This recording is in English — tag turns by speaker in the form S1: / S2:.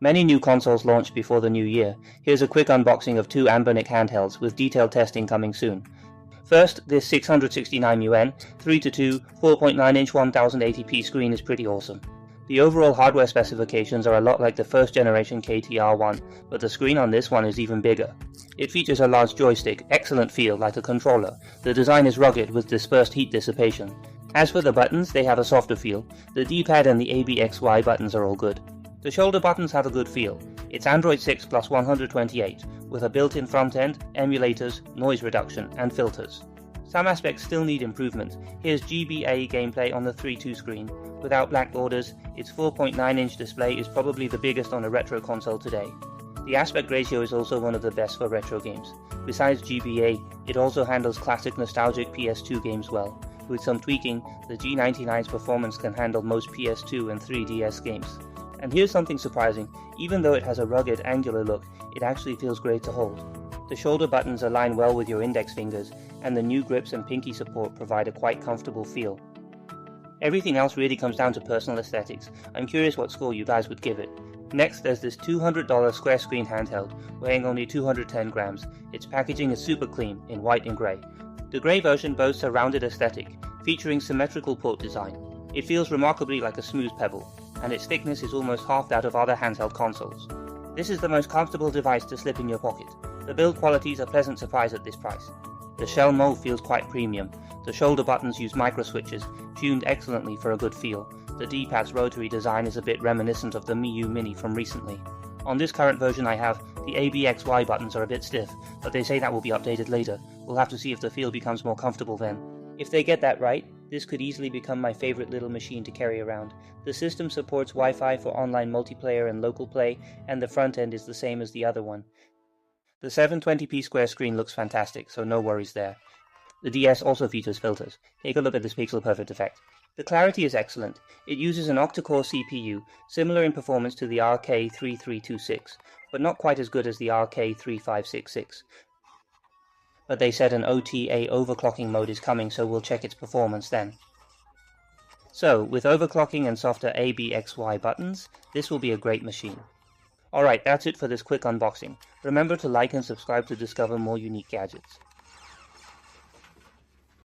S1: Many new consoles launched before the new year. Here's a quick unboxing of two Anbernic handhelds with detailed testing coming soon. First, this 669 yuan, 3:2, 4.9-inch 1080p screen is pretty awesome. The overall hardware specifications are a lot like the first generation KTR one, but the screen on this one is even bigger. It features a large joystick, excellent feel like a controller. The design is rugged with dispersed heat dissipation. As for the buttons, they have a softer feel. The D-pad and the ABXY buttons are all good. The shoulder buttons have a good feel. It's Android 6 plus 128, with a built-in front end, emulators, noise reduction, and filters. Some aspects still need improvement. Here's GBA gameplay on the 3.2 screen. Without black borders, its 4.9-inch display is probably the biggest on a retro console today. The aspect ratio is also one of the best for retro games. Besides GBA, it also handles classic nostalgic PS2 games well. With some tweaking, the G99's performance can handle most PS2 and 3DS games. And here's something surprising, even though it has a rugged, angular look, it actually feels great to hold. The shoulder buttons align well with your index fingers, and the new grips and pinky support provide a quite comfortable feel. Everything else really comes down to personal aesthetics. I'm curious what score you guys would give it. Next, there's this $200 square screen handheld, weighing only 210 grams. Its packaging is super clean, in white and grey. The grey version boasts a rounded aesthetic, featuring symmetrical port design. It feels remarkably like a smooth pebble, and its thickness is almost half that of other handheld consoles. This is the most comfortable device to slip in your pocket. The build quality is a pleasant surprise at this price. The shell mold feels quite premium. The shoulder buttons use micro switches, tuned excellently for a good feel. The D-pad's rotary design is a bit reminiscent of the Miu Mini from recently. On this current version I have, the ABXY buttons are a bit stiff, but they say that will be updated later. We'll have to see if the feel becomes more comfortable then. If they get that right, this could easily become my favorite little machine to carry around. The system supports Wi-Fi for online multiplayer and local play, and the front end is the same as the other one. The 720p square screen looks fantastic, so no worries there. The DS also features filters. Take a look at this pixel perfect effect. The clarity is excellent. It uses an octa-core CPU, similar in performance to the RK3326, but not quite as good as the RK3566. But they said an OTA overclocking mode is coming, so we'll check its performance then. So, with overclocking and softer ABXY buttons, this will be a great machine. Alright, that's it for this quick unboxing. Remember to like and subscribe to discover more unique gadgets.